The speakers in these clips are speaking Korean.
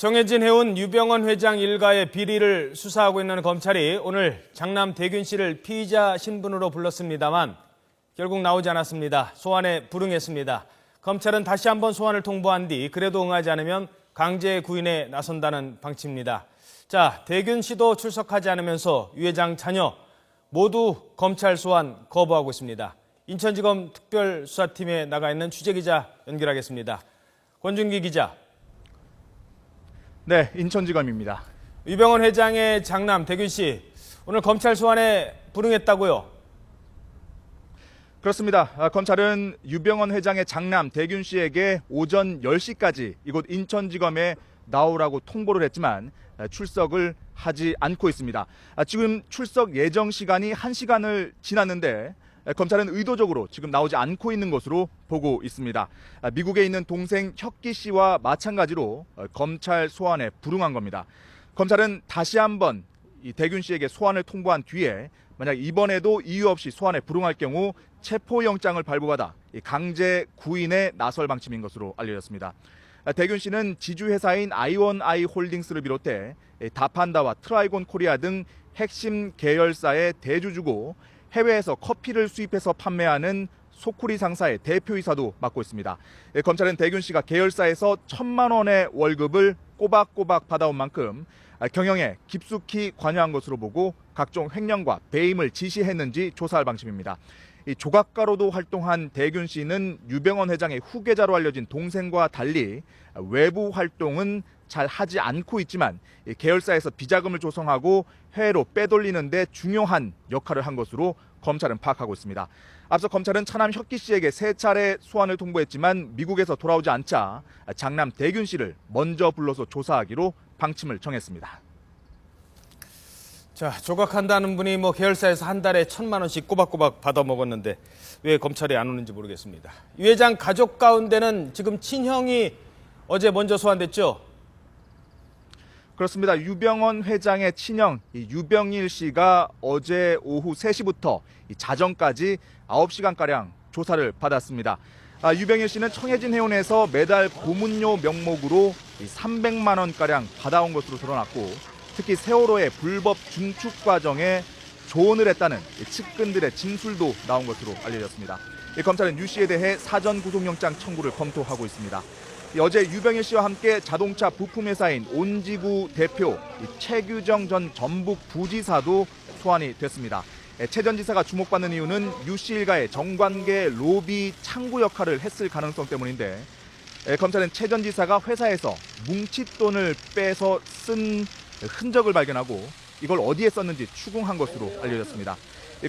정해진 해운 유병언 회장 일가의 비리를 수사하고 있는 검찰이 오늘 장남 대균 씨를 피의자 신분으로 불렀습니다만 결국 나오지 않았습니다. 소환에 불응했습니다. 검찰은 다시 한번 소환을 통보한 뒤 그래도 응하지 않으면 강제 구인에 나선다는 방침입니다. 자, 대균 씨도 출석하지 않으면서 유 회장 자녀 모두 검찰 소환 거부하고 있습니다. 인천지검 특별수사팀에 나가 있는 취재기자 연결하겠습니다. 권준기 기자. 네, 인천지검입니다. 유병언 회장의 장남 대균 씨, 오늘 검찰 소환에 불응했다고요? 그렇습니다. 검찰은 유병언 회장의 장남 대균 씨에게 오전 10시까지 이곳 인천지검에 나오라고 통보를 했지만 출석을 하지 않고 있습니다. 지금 출석 예정 시간이 1시간을 지났는데 검찰은 의도적으로 지금 나오지 않고 있는 것으로 보고 있습니다. 미국에 있는 동생 혁기 씨와 마찬가지로 검찰 소환에 불응한 겁니다. 검찰은 다시 한번 이 대균 씨에게 소환을 통보한 뒤에 만약 이번에도 이유 없이 소환에 불응할 경우 체포영장을 발부받아 강제 구인에 나설 방침인 것으로 알려졌습니다. 대균 씨는 지주회사인 I1I 홀딩스를 비롯해 다판다와 트라이곤 코리아 등 핵심 계열사의 대주주고 해외에서 커피를 수입해서 판매하는 소쿠리 상사의 대표이사도 맡고 있습니다. 검찰은 대균 씨가 계열사에서 1,000만 원의 월급을 꼬박꼬박 받아온 만큼 경영에 깊숙이 관여한 것으로 보고 각종 횡령과 배임을 지시했는지 조사할 방침입니다. 이 조각가로도 활동한 대균 씨는 유병언 회장의 후계자로 알려진 동생과 달리 외부 활동은 잘 하지 않고 있지만 계열사에서 비자금을 조성하고 해외로 빼돌리는 데 중요한 역할을 한 것으로 검찰은 파악하고 있습니다. 앞서 검찰은 차남 혁기 씨에게 3차례 소환을 통보했지만 미국에서 돌아오지 않자 장남 대균 씨를 먼저 불러서 조사하기로 방침을 정했습니다. 자, 조각한다는 분이 계열사에서 한 달에 1,000만 원씩 꼬박꼬박 받아먹었는데 왜 검찰이 안 오는지 모르겠습니다. 유 회장 가족 가운데는 지금 친형이 어제 먼저 소환됐죠? 그렇습니다. 유병언 회장의 친형 유병일 씨가 어제 오후 3시부터 자정까지 9시간가량 조사를 받았습니다. 유병일 씨는 청해진 해운에서 매달 고문료 명목으로 300만 원가량 받아온 것으로 드러났고 특히 세월호의 불법 중축 과정에 조언을 했다는 측근들의 진술도 나온 것으로 알려졌습니다. 검찰은 유 씨에 대해 사전 구속영장 청구를 검토하고 있습니다. 어제 유병일 씨와 함께 자동차 부품회사인 온지구 대표 최규정 전 전북 부지사도 소환이 됐습니다. 최 전 지사가 주목받는 이유는 유 씨 일가의 정관계 로비 창구 역할을 했을 가능성 때문인데 검찰은 최 전 지사가 회사에서 뭉칫돈을 빼서 쓴 흔적을 발견하고 이걸 어디에 썼는지 추궁한 것으로 알려졌습니다.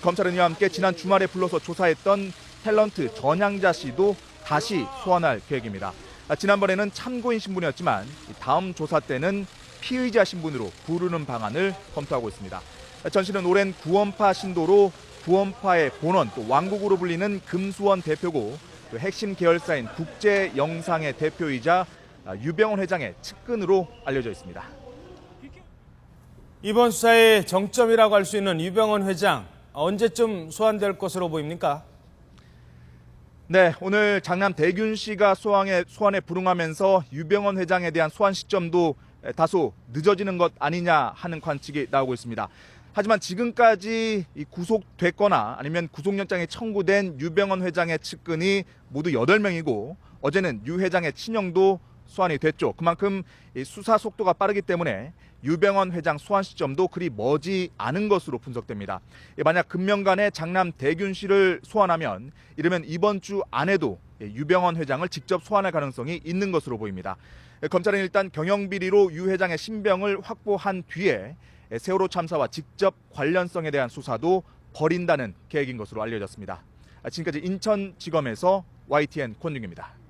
검찰은 이와 함께 지난 주말에 불러서 조사했던 탤런트 전향자 씨도 다시 소환할 계획입니다. 지난번에는 참고인 신분이었지만 다음 조사 때는 피의자 신분으로 부르는 방안을 검토하고 있습니다. 전 씨는 오랜 구원파 신도로 구원파의 본원 또 왕국으로 불리는 금수원 대표고 핵심 계열사인 국제영상의 대표이자 유병언 회장의 측근으로 알려져 있습니다. 이번 수사의 정점이라고 할 수 있는 유병언 회장, 언제쯤 소환될 것으로 보입니까? 네, 오늘 장남 대균 씨가 소환에 불응하면서 유병언 회장에 대한 소환 시점도 다소 늦어지는 것 아니냐 하는 관측이 나오고 있습니다. 하지만 지금까지 구속됐거나 아니면 구속영장이 청구된 유병언 회장의 측근이 모두 8명이고 어제는 유 회장의 친형도 소환이 됐죠. 그만큼 수사 속도가 빠르기 때문에 유병언 회장 소환 시점도 그리 머지 않은 것으로 분석됩니다. 만약 금명간에 장남 대균 씨를 소환하면 이르면 이번 주 안에도 유병언 회장을 직접 소환할 가능성이 있는 것으로 보입니다. 검찰은 일단 경영비리로 유 회장의 신병을 확보한 뒤에 세월호 참사와 직접 관련성에 대한 수사도 벌인다는 계획인 것으로 알려졌습니다. 지금까지 인천지검에서 YTN 권윤기입니다.